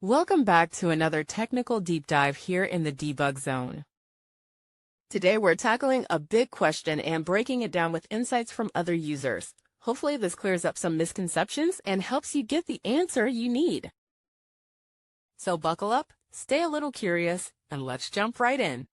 Welcome back to another technical deep dive here in the debug zone. Today we're tackling a big question and breaking it down with insights from other users. Hopefully this clears up some misconceptions and helps you get the answer you need. So buckle up, stay a little curious, and let's jump right in.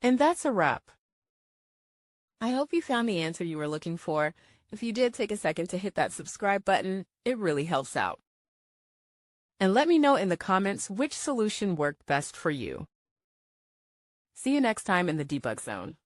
And that's a wrap. I hope you found the answer you were looking for. If you did, take a second to hit that subscribe button. It really helps out. And let me know in the comments which solution worked best for you. See you next time in the debug zone.